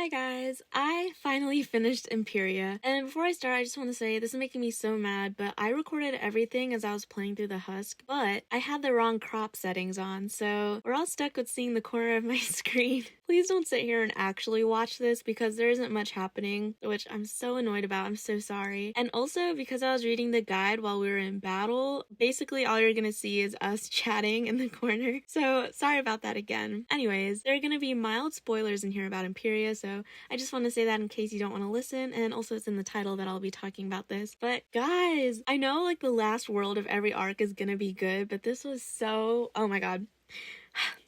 Hi guys, I finally finished Empyrea, and before I start I just want to say this is making me so mad, but I recorded everything as I was playing through the husk, but I had the wrong crop settings on, so we're all stuck with seeing the corner of my screen. Please don't sit here and actually watch this because there isn't much happening, which I'm so annoyed about. I'm so sorry. And also because I was reading the guide while we were in battle, basically all you're gonna see is us chatting in the corner, so sorry about that again. Anyways, there are gonna be mild spoilers in here about Empyrea, so I just want to say that in case you don't want to listen, and also it's in the title that I'll be talking about this. But guys, I know like the last world of every arc is gonna be good, but this was so, oh my god.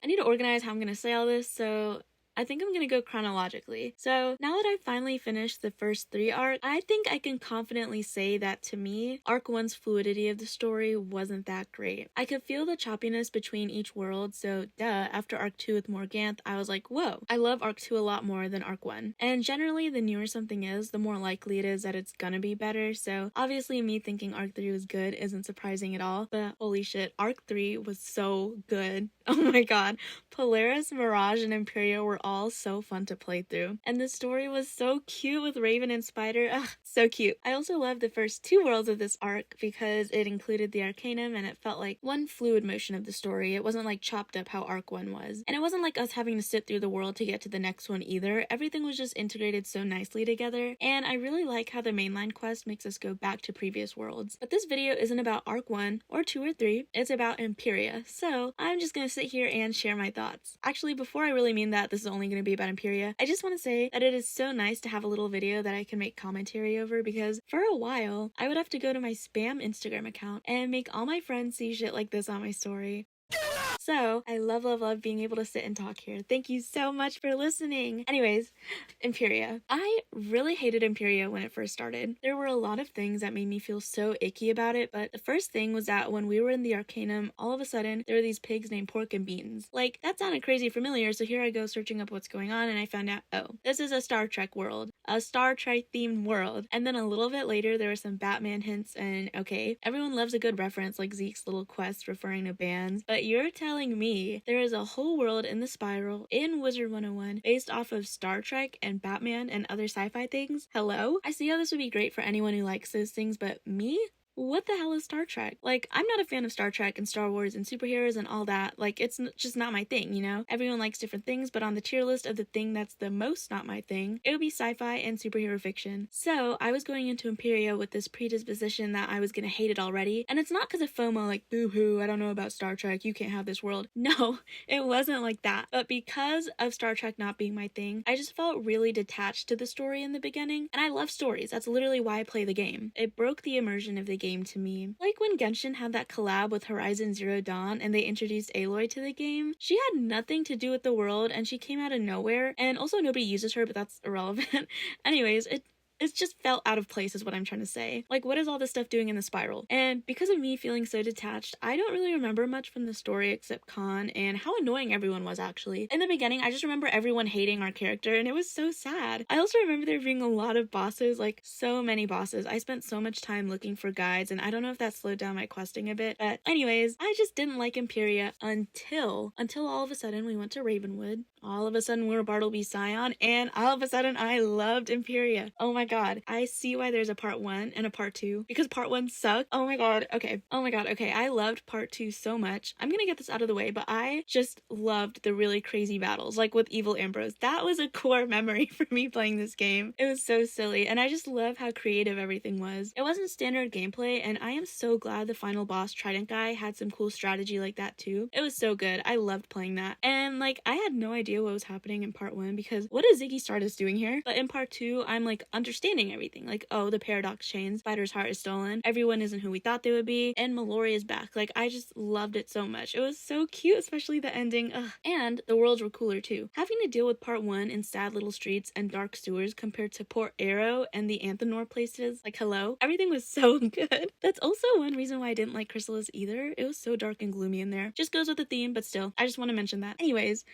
I need to organize how I'm gonna say all this, so I think I'm gonna go chronologically. So now that I've finally finished the first 3 arcs, I think I can confidently say that to me, Arc 1's fluidity of the story wasn't that great. I could feel the choppiness between each world, so after Arc 2 with Morganth, I was like, whoa, I love Arc 2 a lot more than Arc 1. And generally, the newer something is, the more likely it is that it's gonna be better, so obviously me thinking Arc 3 was good isn't surprising at all, but holy shit, Arc 3 was so good. Oh my god. Polaris, Mirage, and Empyrea were all so fun to play through. And the story was so cute with Raven and Spider. Ugh, so cute. I also loved the first 2 worlds of this arc because it included the Arcanum and it felt like one fluid motion of the story. It wasn't like chopped up how Arc 1 was. And it wasn't like us having to sit through the world to get to the next one either. Everything was just integrated so nicely together. And I really like how the mainline quest makes us go back to previous worlds. But this video isn't about Arc 1 or 2 or 3. It's about Empyrea. So I'm just gonna sit here and share my thoughts. Actually, before I really mean that this is only going to be about Empyrea, I just want to say that it is so nice to have a little video that I can make commentary over, because for a while I would have to go to my spam Instagram account and make all my friends see shit like this on my story. So, I love being able to sit and talk here. Thank you so much for listening. Anyways, Empyrea. I really hated Empyrea when it first started. There were a lot of things that made me feel so icky about it, but the first thing was that when we were in the Arcanum, all of a sudden, there were these pigs named Pork and Beans. Like, that sounded crazy familiar, so here I go searching up what's going on, and I found out, oh, this is a Star Trek world. A Star Trek themed world. And then a little bit later, there were some Batman hints, and okay, everyone loves a good reference like Zeke's little quest referring to bands, but you're telling me there is a whole world in the Spiral in Wizard101 based off of Star Trek and Batman and other sci-fi things? Hello? I see how this would be great for anyone who likes those things, but me? What the hell is Star Trek? Like, I'm not a fan of Star Trek and Star Wars and superheroes and all that. Like, it's just not my thing, you know? Everyone likes different things, but on the tier list of the thing that's the most not my thing, it would be sci-fi and superhero fiction. So, I was going into Empyrea with this predisposition that I was gonna hate it already, and it's not because of FOMO, like, boo-hoo, I don't know about Star Trek, you can't have this world. No, it wasn't like that. But because of Star Trek not being my thing, I just felt really detached to the story in the beginning, and I love stories. That's literally why I play the game. It broke the immersion of the game to me. Like when Genshin had that collab with Horizon Zero Dawn and they introduced Aloy to the game, she had nothing to do with the world and she came out of nowhere, and also nobody uses her, but that's irrelevant. Anyways, it just felt out of place is what I'm trying to say. Like, what is all this stuff doing in the Spiral? And because of me feeling so detached, I don't really remember much from the story except Khan and how annoying everyone was actually. In the beginning, I just remember everyone hating our character and it was so sad. I also remember there being a lot of bosses, like so many bosses. I spent so much time looking for guides and I don't know if that slowed down my questing a bit, but anyways, I just didn't like Empyrea until all of a sudden we went to Ravenwood. All of a sudden we were Bartleby Scion, and all of a sudden I loved Empyrea. Oh my god, I see why there's a part 1 and a part 2, because part 1 sucked. Oh my god, okay. I loved part 2 so much. I'm gonna get this out of the way, but I just loved the really crazy battles, like with Evil Ambrose. That was a core memory for me playing this game. It was so silly, and I just love how creative everything was. It wasn't standard gameplay, and I am so glad the final boss Trident guy had some cool strategy like that too. It was so good. I loved playing that. And like, I had no idea what was happening in part 1 because what is Ziggy Stardust doing here? But in part 2, I'm like understanding everything. Like, oh, the paradox chains, Spider's heart is stolen, everyone isn't who we thought they would be, and Mallory is back. Like, I just loved it so much. It was so cute, especially the ending. Ugh. And the worlds were cooler too. Having to deal with part 1 in sad little streets and dark sewers compared to Port Arrow and the Anthenor places, like, hello? Everything was so good. That's also one reason why I didn't like Khrysalis either. It was so dark and gloomy in there. Just goes with the theme, but still, I just want to mention that. Anyways,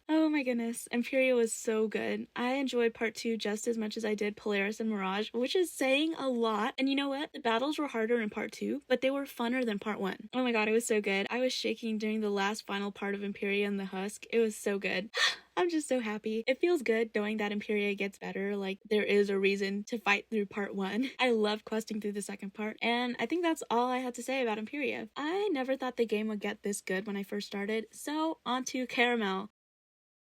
oh my goodness, Empyrea was so good. I enjoyed part 2 just as much as I did Polaris and Mirage, which is saying a lot. And you know what? The battles were harder in part 2, but they were funner than part 1. Oh my god, it was so good. I was shaking during the last final part of Empyrea and the Husk. It was so good. I'm just so happy. It feels good knowing that Empyrea gets better, like there is a reason to fight through part 1. I love questing through the second part, and I think that's all I had to say about Empyrea. I never thought the game would get this good when I first started, so on to Caramelle.